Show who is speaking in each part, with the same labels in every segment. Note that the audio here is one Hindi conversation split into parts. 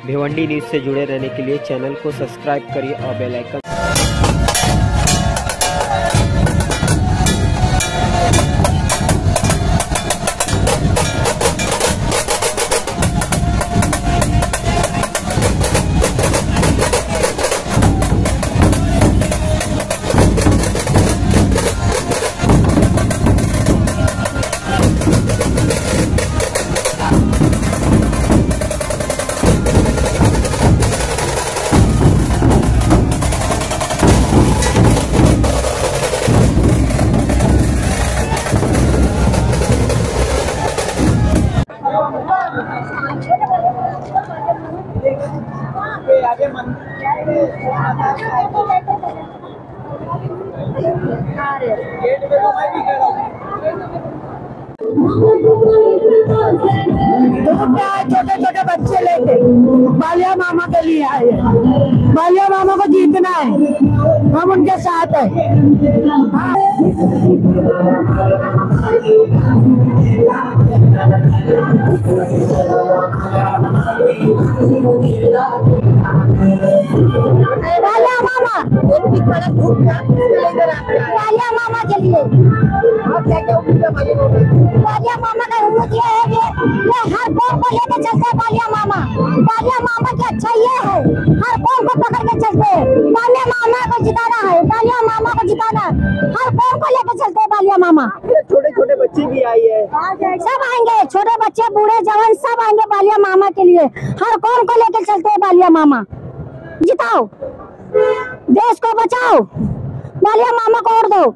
Speaker 1: भिवंडी न्यूज़ से जुड़े रहने के लिए चैनल को सब्सक्राइब करिए और बेल आइकन।
Speaker 2: छोटे छोटे बच्चे लेके बालिया मामा के लिए आए हैं। बालिया मामा को जीतना है, हम उनके साथ हैं। बालिया मामा, बालिया मामा के लिए बालिया मामा का उम्मीद ये है कि ये हर कौम को लेकर चलते हैं। बालिया मामा की अच्छा ये है, हर कौम को पकड़ के चलते हैं। बालिया मामा को जिताना है, बालिया मामा को जिताना है, हर कौम को लेकर चलते हैं। बालिया मामा
Speaker 3: छोटे छोटे बच्चे भी आई है,
Speaker 2: सब आएंगे, छोटे बच्चे बूढ़े जवान सब आएंगे बालिया मामा के लिए। हर कौम को लेकर चलते हैं। बालिया मामा जिताओ, देश को बचाओ, बालिया मामा को वोट दो।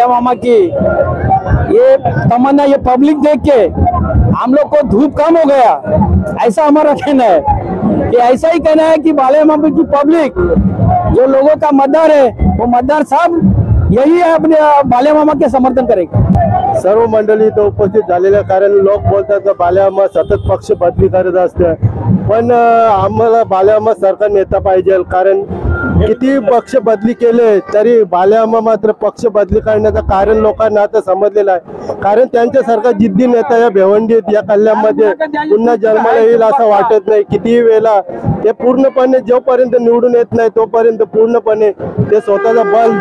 Speaker 3: मामा की ये तमन्ना, ये पब्लिक देख के हम लोग को धूप कम हो गया, ऐसा हमारा कहना है। कि ऐसा ही कहना है कि बालिया मामा की पब्लिक जो लोगों का मतदार है, वो मतदार सब यही है, अपने बालिया मामा के समर्थन करेगा।
Speaker 4: सर्व मंडळी तो उपस्थित झालेल्या कारण लोक बोलतात की बालिया मामा सतत पक्ष बदली करत असते, पण आम्हाला बालिया मामा सरकार नेता पाहिजे। कारण किती पक्ष बदली केले तरी बालिया मामा मात्र पक्ष बदली करण्याचं कारण लोकांना आता समजलेलं आहे। कारण त्यांच्यासारखा जिद्दी नेता या भिवंडीत या कल्याणमध्ये पुन्हा जन्माला येईल असं वाटत नाही। कितीही वेळा ते पूर्णपणे जोपर्यंत निवडून येत नाही तोपर्यंत पूर्णपणे ते स्वतःचा बल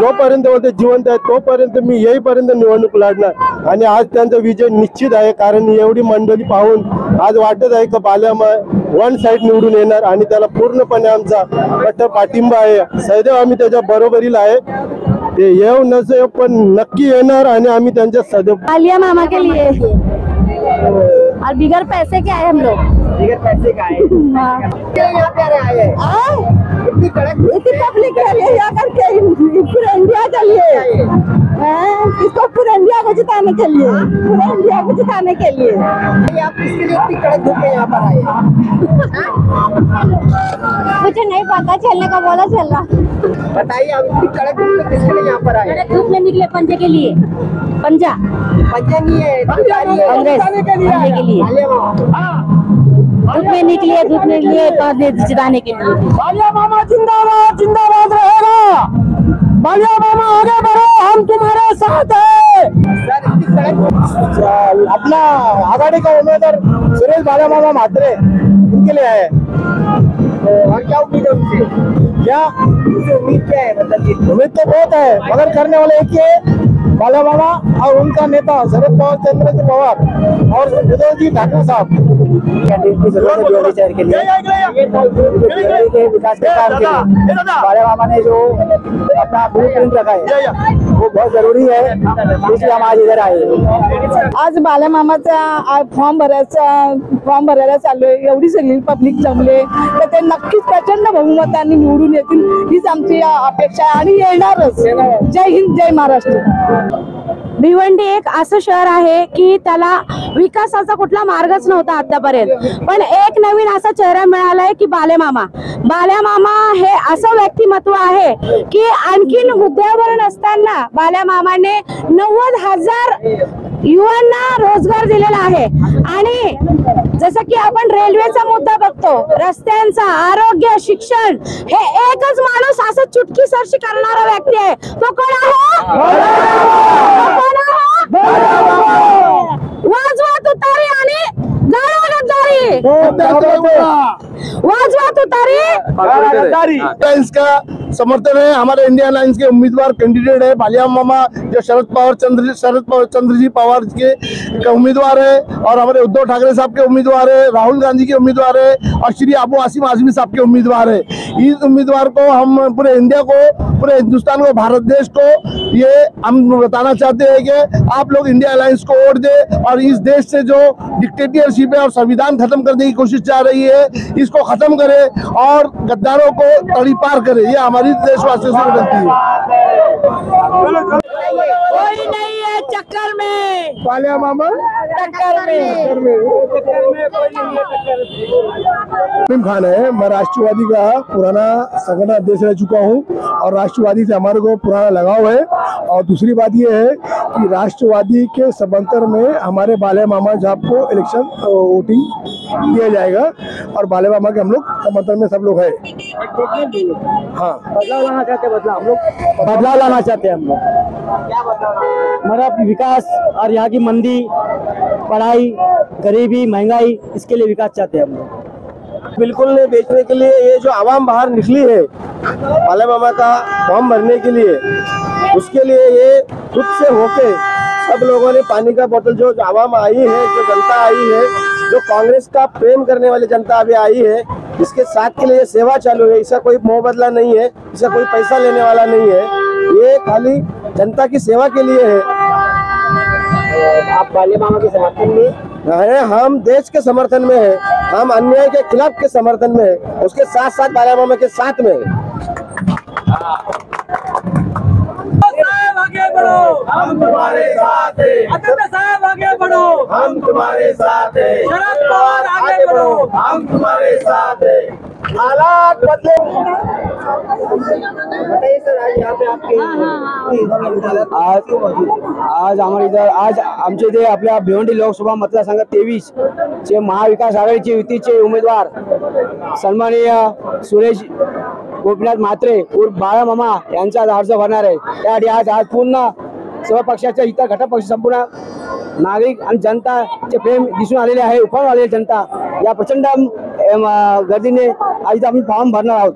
Speaker 4: जोपर्यंत होते जिवंत आहे तोपर्यंत मी येईपर्यंत निवडणूक लढणार आणि आज त्यांचा विजय निश्चित आहे। कारण एवढी मंडळी पाहून आज वाटत आहे की बालिया मामा वन साइड निवडून येणार आणि त्याला पूर्णपणे आमचा कट्टर पाठिंबा आहे। सदैव आम्ही त्याच्या बरोबरीला आहे, ते येऊ नसो पण नक्की येणार आणि आम्ही त्यांच्या सदैव।
Speaker 2: बालिया मामा के लिए और बिगर पैसे के आए हम लोग,
Speaker 3: बिगर पैसे का है। यहाँ पे आए हैं, इतनी
Speaker 2: पब्लिक के लिए यहाँ करके पूरे इंडिया के लिए, इसको पूरे इंडिया को जिताने के लिए, पूरे इंडिया को जिताने के लिए।
Speaker 3: आप किसके लिए इतनी कड़क धूप में यहाँ पर आए?
Speaker 2: मुझे नहीं पता, चलने का बोला चल रहा।
Speaker 3: बताइए आप इतनी कड़क धूप में किसके लिए यहाँ पर आए?
Speaker 2: कड़क धूप में निकले पंजे के लिए, पंजा
Speaker 3: नहीं है,
Speaker 2: कांग्रेस के लिए धूप में निकले, धूप में निकले कांग्रेस जिताने के लिए।
Speaker 3: बालिया मामा जिंदाबाद, जिंदाबाद रहेगा। बालिया मामा आगे बढ़ो, हम तुम्हारे साथ हैं। अपना आघाड़ी का उम्मीदवार सुरेश बालिया मामा म्हात्रे, इनके लिए आए। और क्या उम्मीद है उनसे? क्या उम्मीद क्या है? मतलब उम्मीद तो बहुत है, मगर करने वाले एक ही है, बालिया मामा और उनका नेता शरद पवार, चंद्रशेखर पवार और उद्धव जी ठाकरे साहब। के लिए विकास के काम के लिए बालिया मामा ने जो अपना ब्लूप्रिंट रखा है वो बहुत जरूरी है, इसलिए हम आज इधर आए।
Speaker 5: आज बाल्या मामाचा फॉर्म भरायला चाललोय. एवढी सगळी पब्लिक जमले तर ते नक्कीच प्रचंड बहुमताने निवडून येतील हीच आमची अपेक्षा आहे आणि येणारच. जय हिंद, जय महाराष्ट्र.
Speaker 2: भिवंडी एक असं शहर आहे की त्याला विकासाचा कुठला मार्गच नव्हता आतापर्यंत, पण एक नवीन असा चेहरा मिळालाय की बालेमामा. बालेमामा हे असं व्यक्तिमत्व आहे की आणखीन हुद्द्यावर नसताना बालेमामाने 90,000 युवांना रोजगार दिलेला आहे. आणि जसं की आपण रेल्वेचा मुद्दा बघतो, रस्त्यांचा, आरोग्य, शिक्षण, हे एकच माणूस असं चुटकीसरशी करणारा व्यक्ती आहे. तो कोण आहे? वाजवा तुतारी आणि गाळा गद्दारी. वाजवा तुतारी.
Speaker 3: अलायंस का समर्थन है. हमारे इंडिया अलायंस के उम्मीदवार कैंडिडेट है बालिया मामा, जो शरद चंद्रजी पवार के उम्मीदवार है, और हमारे उद्धव ठाकरे साहब के उम्मीदवार है, राहुल गांधी के उम्मीदवार है, और श्री अबू आसिम आजमी साहब के उम्मीदवार है. इस उम्मीदवार को हम पूरे इंडिया को, पूरे हिंदुस्तान को, भारत देश को ये हम बताना चाहते हैं कि आप लोग इंडिया अलायंस को वोट दे, और इस देश से जो डिक्टेटरशिप है और संविधान खत्म करने की कोशिश चल रही है, इसको खत्म करे और गद्दारों को तड़ी पार करे. ये हमारी देशवासियों से विनती है.
Speaker 2: कोई नहीं है चक्कर में.
Speaker 3: बालिया मामा
Speaker 2: टक्कर में.
Speaker 3: इमरान खान है. मैं राष्ट्रवादी का पुराना संगठन अध्यक्ष रह चुका हूँ, और राष्ट्रवादी से हमारे को पुराना लगाव है. और दूसरी बात ये है कि राष्ट्रवादी के समर्थन में हमारे बालिया मामा साहब को इलेक्शन वोटिंग दिया जाएगा, और बालिया मामा के हम लोग समर्थन में सब लोग है. हाँ,
Speaker 4: बदलाव लाना चाहते हैं.
Speaker 3: हम लोग
Speaker 4: बदलाव लाना चाहते हैं हम लोग. हमारा विकास और यहाँ की मंदी, पढ़ाई, गरीबी, महंगाई, इसके लिए विकास चाहते हैं हम लोग. बिल्कुल नहीं बेचने के लिए ये जो आवाम बाहर निकली है बालिया मामा का फॉर्म भरने के लिए, उसके लिए ये खुद से होके सब लोगों ने पानी का बोतल, जो आवाम आई है, जो जनता आई है, जो कांग्रेस का प्रेम करने वाली जनता अभी आई है, इसके साथ के लिए सेवा चालू है. इसका कोई मोह बदला नहीं है, इसका कोई पैसा लेने वाला नहीं है, ये खाली जनता की सेवा के लिए है.
Speaker 1: आप बालिया मामा के समर्थन में
Speaker 4: है, हम देश के समर्थन में है, हम अन्याय के खिलाफ के समर्थन में है, उसके साथ साथ बालिया मामा के साथ में है.
Speaker 6: आगे बढ़ो, हम तुम्हारे साथ हैं. अटल साहब आगे बढ़ो, हम तुम्हारे साथ हैं. शरद पवार आगे बढ़ो, हम तुम्हारे साथ हैं.
Speaker 3: हालात बदले.
Speaker 4: आज हमारे इधर, आज आमचे इथे आपल्या भिवंडी लोकसभा मतदारसंघ 23 चे महाविकास आघाडीचे युतीचे उमेदवार सन्माननीय सुरेश गोपीनाथ म्हात्रे उर्फ बाळा मामा यांचा अर्ज भरणार आहे. त्यासाठी आज पूर्ण सर्व पक्षाच्या इतर घटक पक्ष, संपूर्ण नागरिक आणि जनताचे प्रेम दिसून आलेले आहे. उफाळून आलेली जनता या प्रचंड गर्दीने आज आम्ही फॉर्म भरणार आहोत.